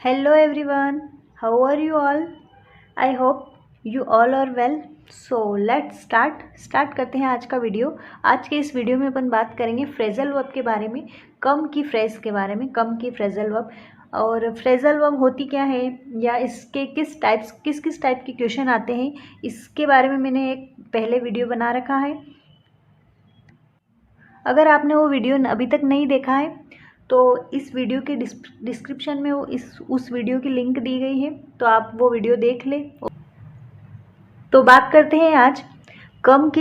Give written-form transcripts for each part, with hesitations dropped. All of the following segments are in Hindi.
Hello everyone, how are you all? I hope you all are well. So let's start करते हैं आज का वीडियो। आज के इस वीडियो में अपन बात करेंगे फ्रेजल वर्ब के बारे में, कम की फ्रेज के बारे में, कम की फ्रेजल वर्ब। और फ्रेजल वर्ब होती क्या है या इसके किस टाइप के क्वेश्चन आते हैं, इसके बारे में मैंने एक पहले वीडियो बना रखा है। अगर आपने वो वीडियो अभी तक नहीं देखा है तो इस वीडियो के डिस्क्रिप्शन में उस वीडियो की लिंक दी गई है, तो आप वो वीडियो देख लें। तो बात करते हैं आज कम के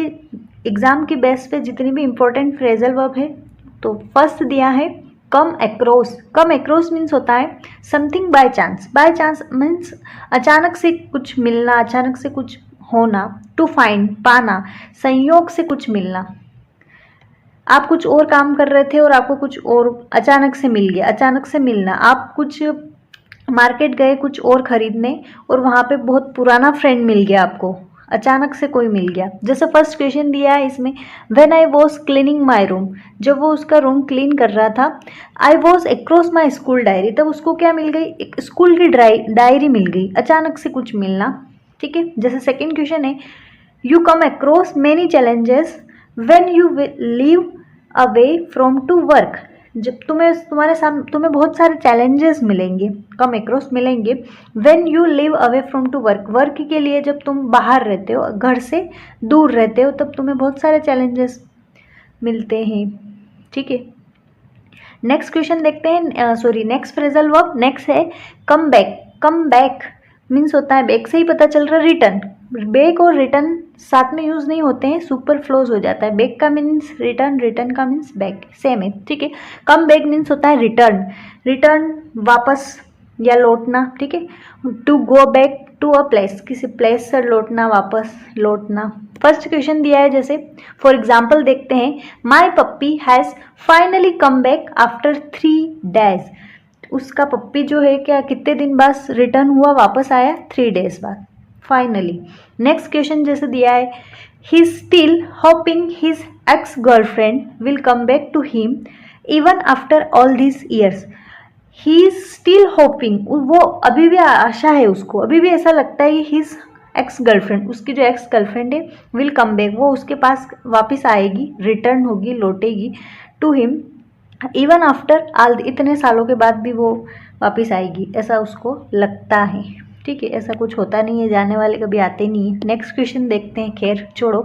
एग्ज़ाम की बेस पे जितनी भी इम्पोर्टेंट फ्रेजल वर्ब है। तो फर्स्ट दिया है कम एक्रोस। कम एक्रोस मीन्स होता है something by chance. By chance means अचानक से कुछ मिलना, अचानक से कुछ होना। टू फाइंड पाना, संयोग से कुछ मिलना। आप कुछ और काम कर रहे थे और आपको कुछ और अचानक से मिल गया, अचानक से मिलना। आप कुछ मार्केट गए कुछ और ख़रीदने और वहाँ पे बहुत पुराना फ्रेंड मिल गया, आपको अचानक से कोई मिल गया। जैसे फर्स्ट क्वेश्चन दिया है इसमें, when I was cleaning my room, जब वो उसका रूम क्लीन कर रहा था। I was across my school diary, तब उसको क्या मिल गई, एक स्कूल की डायरी मिल गई, अचानक से कुछ मिलना। ठीक है। जैसे सेकेंड क्वेश्चन है, you come across many challenges when you live away from to work, जब तुम्हें बहुत सारे चैलेंजेस मिलेंगे, कम अक्रॉस मिलेंगे। When you live away from to work, work के लिए जब तुम बाहर रहते हो, घर से दूर रहते हो, तब तुम्हें बहुत सारे चैलेंजेस मिलते हैं। ठीक है। नेक्स्ट क्वेश्चन देखते हैं, नेक्स्ट फ्रेजल वर्ब नेक्स्ट है come back. Come back means होता है, बैक से ही पता चल रहा है रिटर्न। बैक और रिटर्न साथ में यूज़ नहीं होते हैं, सुपर फ्लोज हो जाता है। बैक का मीन्स रिटर्न, रिटर्न का मीन्स बैक, सेम है। ठीक है। कम बैक मीन्स होता है रिटर्न, रिटर्न वापस या लौटना। ठीक है। To go back to a place, किसी प्लेस से लौटना, वापस लौटना। फर्स्ट क्वेश्चन दिया है, जैसे फॉर एग्जाम्पल देखते हैं, my puppy has finally come back after 3 days। उसका पप्पी जो है क्या कितने दिन बाद रिटर्न हुआ, वापस आया, 3 days बाद, फाइनली। नेक्स्ट क्वेश्चन जैसे दिया है, he still hoping his ex girlfriend will come back to him even after all this years. He is still hoping, वो अभी भी आशा है उसको, अभी भी ऐसा लगता है कि हिज एक्स गर्लफ्रेंड, उसकी जो एक्स गर्लफ्रेंड है, विल कम बैक, वो उसके पास वापस आएगी, रिटर्न होगी, लौटेगी, to him even after all, इतने सालों के बाद भी वो वापस आएगी, ऐसा उसको लगता है। ठीक है। ऐसा कुछ होता नहीं है, जाने वाले कभी आते नहीं है। नेक्स्ट क्वेश्चन देखते हैं, खैर छोड़ो।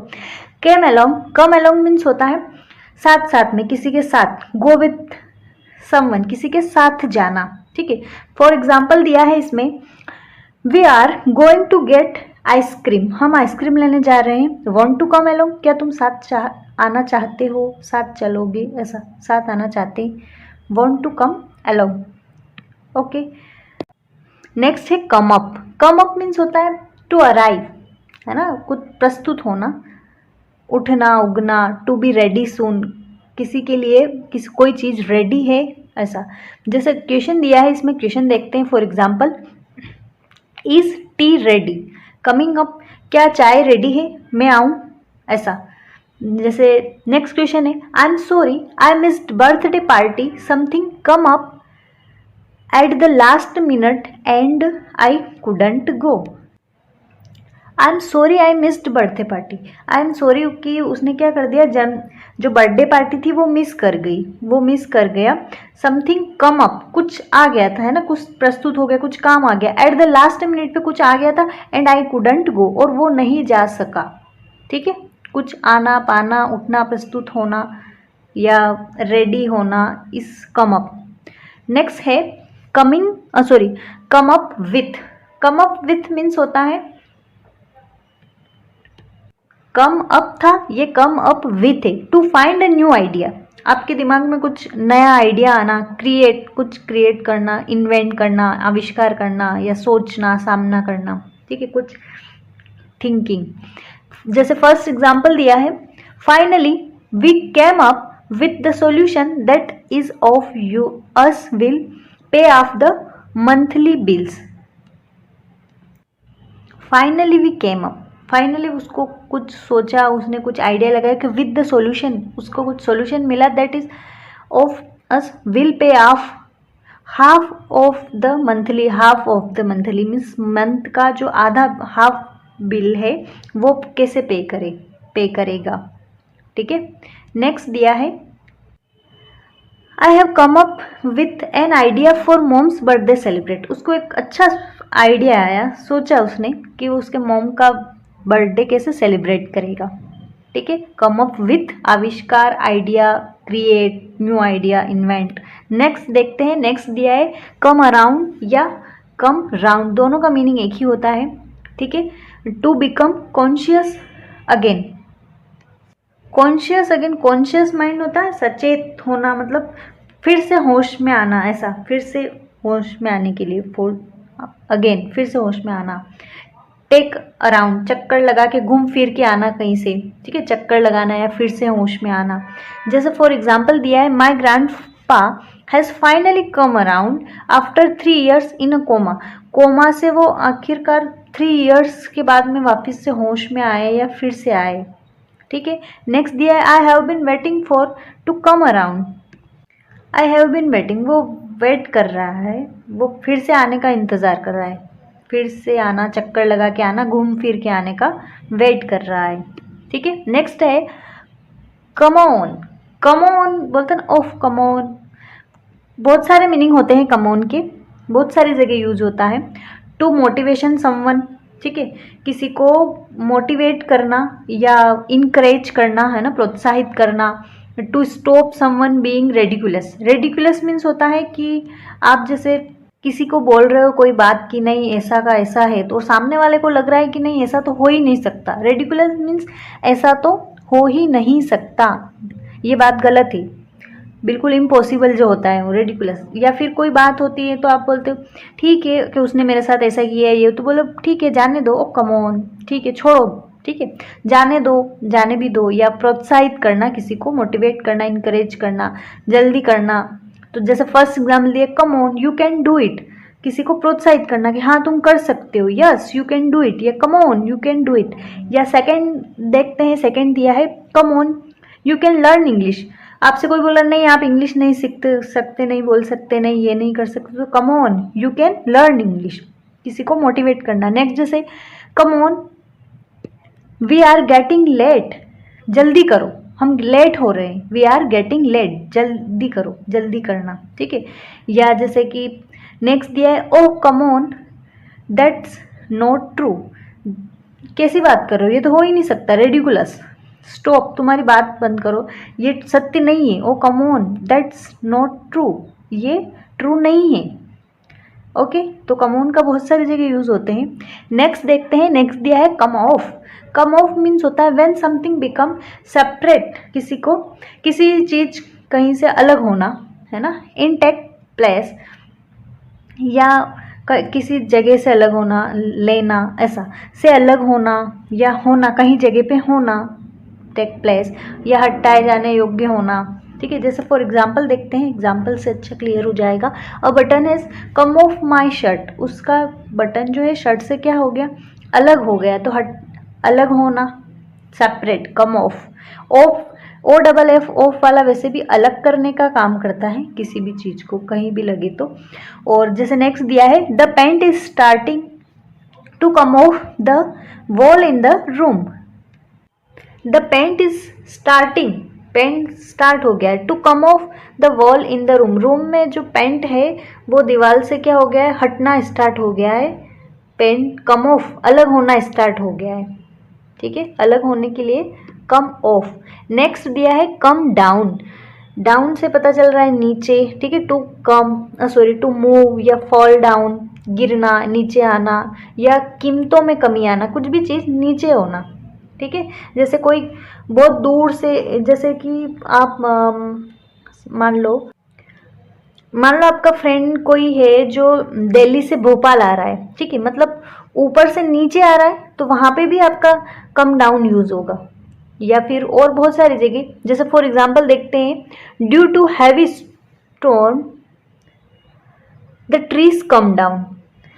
Came along. Come along means होता है साथ साथ में, किसी के साथ। गो विथ समवन, किसी के साथ जाना। ठीक है। फॉर एग्जाम्पल दिया है इसमें, we are going to get ice cream, हम आइसक्रीम लेने जा रहे हैं। वॉन्ट टू कम अलोंग, क्या तुम साथ आना चाहते हो, साथ चलोगे, ऐसा साथ आना चाहते हैं। Want to come along. Okay. Next है come up. Come up means होता है टू अराइव, है ना, कुछ प्रस्तुत होना, उठना, उगना। टू बी रेडी सून, किसी के लिए कोई चीज़ रेडी है, ऐसा। जैसे क्वेश्चन दिया है इसमें, क्वेश्चन देखते हैं। For example, is T ready coming up, क्या चाय रेडी है, मैं आऊँ, ऐसा। जैसे नेक्स्ट क्वेश्चन है, आई am sorry I missed birthday party, something come up at the last minute and I couldn't go. I am sorry I missed birthday party, I am sorry कि उसने क्या कर दिया, जो बर्थडे पार्टी थी वो मिस कर गई, वो मिस कर गया। समथिंग कम अप, कुछ आ गया था, है ना, कुछ प्रस्तुत हो गया, कुछ काम आ गया। एट द लास्ट मिनट पे कुछ आ गया था, एंड आई कुडंट गो, और वो नहीं जा सका। ठीक है। कुछ आना, पाना, उठना, प्रस्तुत होना या रेडी होना, इस कम अप। नेक्स्ट है come up with. Come up with means होता है, कम अप था, ये कम अप विथ है। To find a new idea, आपके दिमाग में कुछ नया आइडिया आना, कुछ क्रिएट करना, इन्वेंट करना, आविष्कार करना या सोचना, सामना करना। ठीक है। कुछ थिंकिंग। जैसे फर्स्ट एग्जाम्पल दिया है, finally we came up with the solution that is of you us will pay off the monthly bills. Finally we came up, finally उसको कुछ सोचा, उसने कुछ आइडिया लगाया कि विद द सॉल्यूशन, उसको कुछ सॉल्यूशन मिला, that is of us will pay of half of the monthly, half of the monthly means month का जो आधा हाफ बिल है वो कैसे पे करेगा। ठीक है, नेक्स्ट दिया है I have come up with an idea for mom's birthday celebrate. उसको एक अच्छा आइडिया आया, सोचा उसने कि वो उसके मॉम का बर्थडे कैसे सेलिब्रेट करेगा। ठीक है, कम अप विथ आविष्कार, idea, create, new idea, invent. Next देखते हैं, नेक्स्ट दिया है कम अराउंड या कम राउंड, दोनों का मीनिंग एक ही होता है। ठीक है, to become conscious again, conscious again, conscious mind होता है सचेत होना, मतलब फिर से होश में आना, ऐसा फिर से होश में आने के लिए, फॉर अगेन फिर से होश में आना। टेक अराउंड, चक्कर लगा के घूम फिर के आना कहीं से। ठीक है, चक्कर लगाना या फिर से होश में आना। जैसे फॉर एग्जाम्पल दिया है my grandpa has finally come around after 3 years in a coma. Coma से वो आखिरकार 3 years के बाद में वापस से होश में आए या फिर से आए। ठीक है, नेक्स्ट दिया है I have been waiting for to come around. I have been waiting, वो वेट कर रहा है, वो फिर से आने का इंतज़ार कर रहा है, फिर से आना, चक्कर लगा के आना, घूम फिर के आने का वेट कर रहा है। ठीक है, नेक्स्ट है कम ऑन। कम ऑन बोलते हैं ऑफ, कम ऑन, बहुत सारे मीनिंग होते हैं कम ऑन के, बहुत सारी जगह यूज होता है। टू मोटिवेशन समवन, ठीक है, किसी को मोटिवेट करना या इनकरेज करना है ना, प्रोत्साहित करना। To stop someone being ridiculous, ridiculous means होता है कि आप जैसे किसी को बोल रहे हो कोई बात कि नहीं ऐसा का ऐसा है, तो सामने वाले को लग रहा है कि नहीं ऐसा तो हो ही नहीं सकता। रेडिकुलस मीन्स ऐसा तो हो ही नहीं सकता, ये बात गलत है, बिल्कुल इम्पॉसिबल जो होता है वो रेडिकुलस। या फिर कोई बात होती है तो आप बोलते हो ठीक है कि उसने मेरे साथ ऐसा किया है, ये तो बोलो ठीक है जाने दो, ओ कम ऑन, ठीक है छोड़ो, ठीक है जाने दो, जाने भी दो। या प्रोत्साहित करना, किसी को मोटिवेट करना, इनकरेज करना, जल्दी करना। तो जैसे फर्स्ट एग्जाम्पल दिए कम on you can do it, किसी को प्रोत्साहित करना कि हाँ तुम कर सकते हो, yes you can do it, या come on you can do it. या सेकंड देखते हैं, सेकंड दिया है come on you can learn English. आपसे कोई बोला नहीं आप इंग्लिश नहीं सीख सकते, नहीं बोल सकते, नहीं ये नहीं कर सकते, तो come on you can learn English, किसी को मोटिवेट करना। नेक्स्ट जैसे come on we are getting late, जल्दी करो, हम लेट हो रहे हैं, वी आर गेटिंग लेट, जल्दी करो, जल्दी करना। ठीक है, या जैसे कि नेक्स्ट दिया है oh come on that's not true, कैसी बात कर रहे हो, ये तो हो ही नहीं सकता, रेडिकुलस, स्टॉप, तुम्हारी बात बंद करो, ये सत्य नहीं है। Oh come on that's not true, ये ट्रू नहीं है। ओके, तो कम ऑन का बहुत सारी जगह यूज होते हैं। नेक्स्ट देखते हैं, नेक्स्ट दिया है कम ऑफ। कम ऑफ मीन्स होता है व्हेन समथिंग बिकम सेपरेट, किसी को किसी चीज कहीं से अलग होना, है ना, इन टेक प्लेस, या किसी जगह से अलग होना, लेना, ऐसा से अलग होना या होना, कहीं जगह पे होना, टेक प्लेस, या हटाए जाने योग्य होना। ठीक है, जैसे फॉर एग्जाम्पल देखते हैं, एग्जाम्पल से अच्छा क्लियर हो जाएगा। A button is come of my shirt, उसका बटन जो है शर्ट से क्या हो गया, अलग हो गया, तो हट, अलग होना, separate, come off. Off, O double F, off वाला वैसे भी अलग करने का काम करता है किसी भी चीज को, कहीं भी लगे तो। और जैसे नेक्स्ट दिया है the paint is starting to come off the wall in the room. The paint is starting, paint start हो गया है, to come off the wall in the room, room में जो पेंट है वो दीवार से क्या हो गया है, हटना स्टार्ट हो गया है, पेंट कम ऑफ, अलग होना स्टार्ट हो गया है। ठीक है, अलग होने के लिए कम ऑफ। नेक्स्ट दिया है कम डाउन, डाउन से पता चल रहा है नीचे। ठीक है, to come, sorry to move या फॉल डाउन, गिरना, नीचे आना, या कीमतों में कमी आना, कुछ भी चीज़ नीचे होना। ठीक है, जैसे कोई बहुत दूर से, जैसे कि आप मान लो आपका फ्रेंड कोई है जो दिल्ली से भोपाल आ रहा है, ठीक है, मतलब ऊपर से नीचे आ रहा है, तो वहाँ पे भी आपका कम डाउन यूज होगा। या फिर और बहुत सारी जगह, जैसे फॉर एग्जांपल देखते हैं due to heavy storm the trees come down.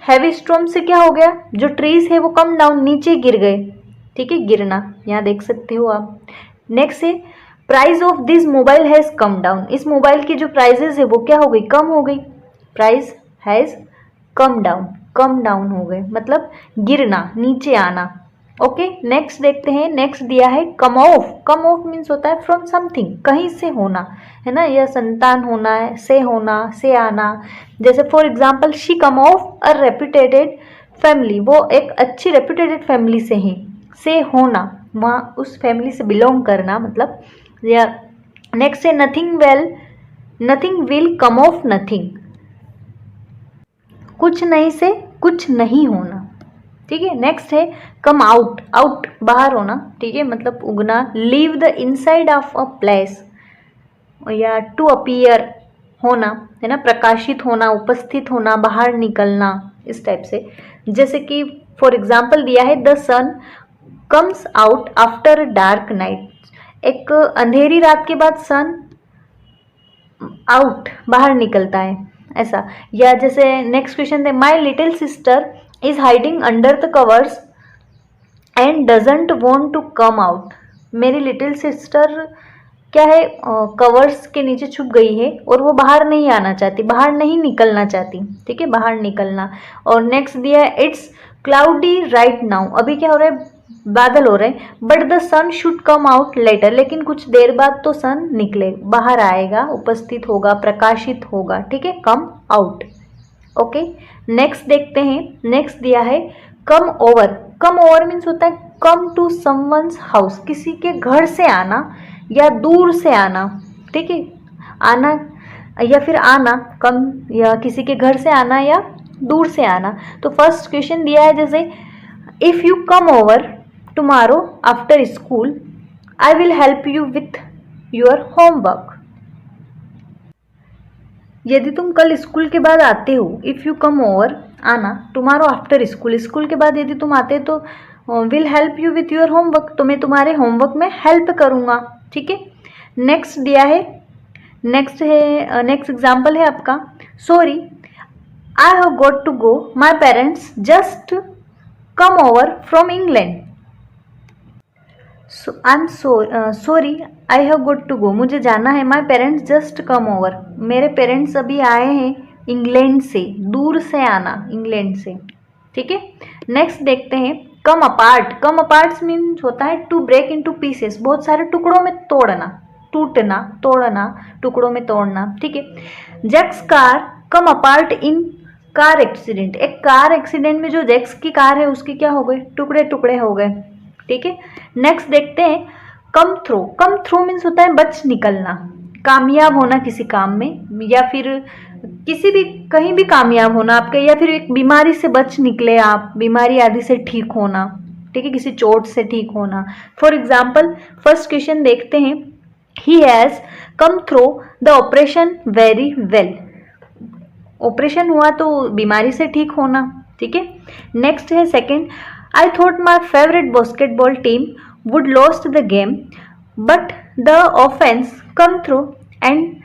Heavy storm से क्या हो गया, जो ट्रीज है वो कम डाउन, नीचे गिर गए। ठीक है, गिरना, यहाँ देख सकते हो आप। नेक्स्ट है price of this mobile has come down, इस मोबाइल की जो प्राइजेस है वो क्या हो गई, कम हो गई। प्राइस हैज़ कम डाउन हो गए, मतलब गिरना, नीचे आना। ओके, नेक्स्ट देखते हैं। नेक्स्ट दिया है कम ऑफ मीन्स होता है फ्रॉम समथिंग, कहीं से होना, है ना, या संतान होना है, से आना। जैसे for example she come of a reputed family, वो एक अच्छी रेप्यूटेटेड फैमिली से है, से होना, वहाँ उस फैमिली से बिलोंग करना मतलब। या नेक्स्ट है nothing will come of nothing, कुछ नहीं से कुछ नहीं होना, ठीक है। नेक्स्ट है कम आउट बाहर होना, ठीक है, मतलब उगना। Leave the inside of a place, या टू अपीयर होना, है ना, प्रकाशित होना, उपस्थित होना, बाहर निकलना, इस टाइप से। जैसे कि फॉर एग्जाम्पल दिया है the sun comes out after dark night, एक अंधेरी रात के बाद सन आउट बाहर निकलता है, ऐसा। या जैसे नेक्स्ट क्वेश्चन है my little sister is hiding under the covers and doesn't want to come out, मेरी लिटिल सिस्टर क्या है, कवर्स के नीचे छुप गई है और वो बाहर नहीं आना चाहती, बाहर नहीं निकलना चाहती, ठीक है, बाहर निकलना। और नेक्स्ट दिया है इट्स क्लाउडी राइट नाउ, अभी क्या हो रहा है, बादल हो रहे हैं, but the sun should come out later, लेकिन कुछ देर बाद तो सन निकले, बाहर आएगा, उपस्थित होगा, प्रकाशित होगा, ठीक है, कम आउट। ओके, नेक्स्ट देखते हैं। नेक्स्ट दिया है कम ओवर मीन्स होता है कम टू समवंस हाउस, किसी के घर से आना या दूर से आना, ठीक है, आना या फिर आना, कम या किसी के घर से आना या दूर से आना। तो फर्स्ट क्वेश्चन दिया है जैसे if you come over tomorrow after school I will help you with your homework, यदि तुम कल स्कूल के बाद आते हो, इफ़ यू कम ओवर आना, टुमारो आफ्टर स्कूल के बाद यदि तुम आते तो will help you with your homework, तो मैं तुम्हारे होमवर्क में हेल्प करूँगा, ठीक है। नेक्स्ट दिया है, नेक्स्ट एग्जाम्पल है आपका sorry I have got to go, my parents just come over from England, I am sorry I have got to go, मुझे जाना है, my parents just come over, मेरे पेरेंट्स अभी आए हैं इंग्लैंड से, दूर से आना, इंग्लैंड से, ठीक है। नेक्स्ट देखते हैं कम अपार्ट मीन्स होता है टू ब्रेक इनटू पीसेस, बहुत सारे टुकड़ों में तोड़ना, टूटना, तोड़ना, टुकड़ों में तोड़ना, ठीक है। Jack's car come apart in car accident, एक कार एक्सीडेंट में जो जैक्स की कार है उसकी क्या हो गई, टुकड़े टुकड़े हो गए, ठीक है। नेक्स्ट देखते हैं कम थ्रू मीन्स होता है बच निकलना, कामयाब होना किसी काम में, या फिर किसी भी कहीं भी कामयाब होना आपके, या फिर एक बीमारी से बच निकले आप, बीमारी आदि से ठीक होना, ठीक है, किसी चोट से ठीक होना। फॉर एग्जाम्पल फर्स्ट क्वेश्चन देखते हैं he has come through the operation very well, operation हुआ तो बीमारी से ठीक होना, ठीक है। नेक्स्ट है second I thought my favourite basketball team would lost the game but the offence come through and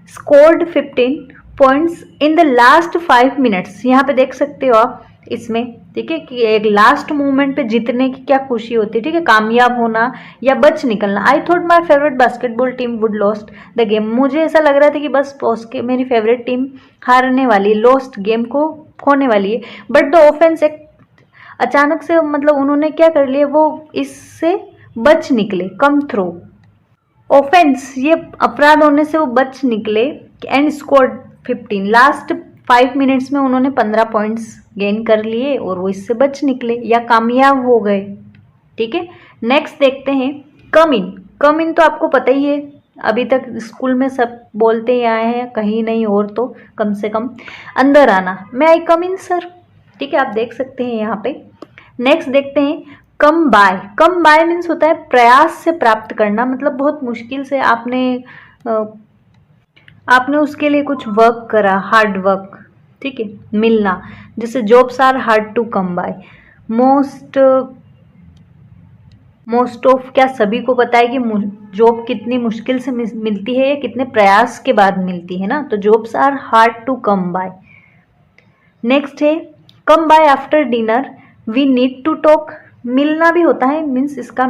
scored 15 points in the last 5 minutes, यहाँ पे देख सकते हो आप इसमें, ठीक है, कि एक लास्ट मूवमेंट पे जीतने की क्या खुशी होती है, ठीक है, कामयाब होना या बच निकलना। I thought my favourite basketball team would lost the game, मुझे ऐसा लग रहा था कि बस मेरी फेवरेट टीम हारने वाली है, लॉस्ट गेम को खोने वाली है, बट द ऑफेंस एक अचानक से मतलब उन्होंने क्या कर लिया, वो इससे बच निकले, कम थ्रू ऑफेंस ये अपराध होने से वो बच निकले, एंड स्कोर्ड 15, लास्ट 5 मिनट्स में उन्होंने 15 पॉइंट्स गेन कर लिए और वो इससे बच निकले या कामयाब हो गए, ठीक है। नेक्स्ट देखते हैं कम इन तो आपको पता ही है, अभी तक स्कूल में सब बोलते ही आए हैं, कहीं नहीं और तो कम से कम अंदर आना, मैं आई कम इन सर, ठीक है, आप देख सकते हैं यहाँ पे। नेक्स्ट देखते हैं कम बाय मीन्स होता है प्रयास से प्राप्त करना, मतलब बहुत मुश्किल से आपने उसके लिए कुछ वर्क करा, हार्ड वर्क, ठीक है, मिलना, जैसे jobs are hard to come by, most of क्या सभी को पता है कि जॉब कितनी मुश्किल से मिलती है या कितने प्रयास के बाद मिलती है ना, तो jobs are hard to come by. Next है come by after dinner we need to talk, मिलना भी होता है, मीन्स इसका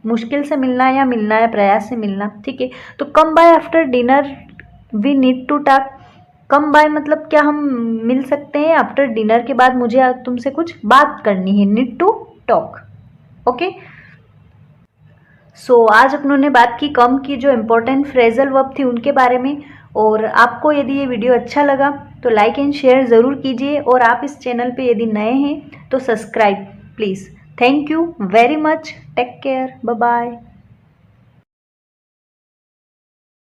मुश्किल से मिलना या प्रयास से मिलना, ठीक है। तो come by after dinner we need to talk come by मतलब क्या हम मिल सकते हैं आफ्टर डिनर के बाद, मुझे आज तुमसे कुछ बात करनी है, नीड टू टॉक। ओके, सो आज अपन ने बात की कम की जो इम्पोर्टेंट फ्रेजल वर्ब थी उनके बारे में। और आपको यदि ये वीडियो अच्छा लगा तो लाइक एंड शेयर ज़रूर कीजिए, और आप इस चैनल पे यदि नए हैं तो subscribe please. Thank you very much, take care, bye bye.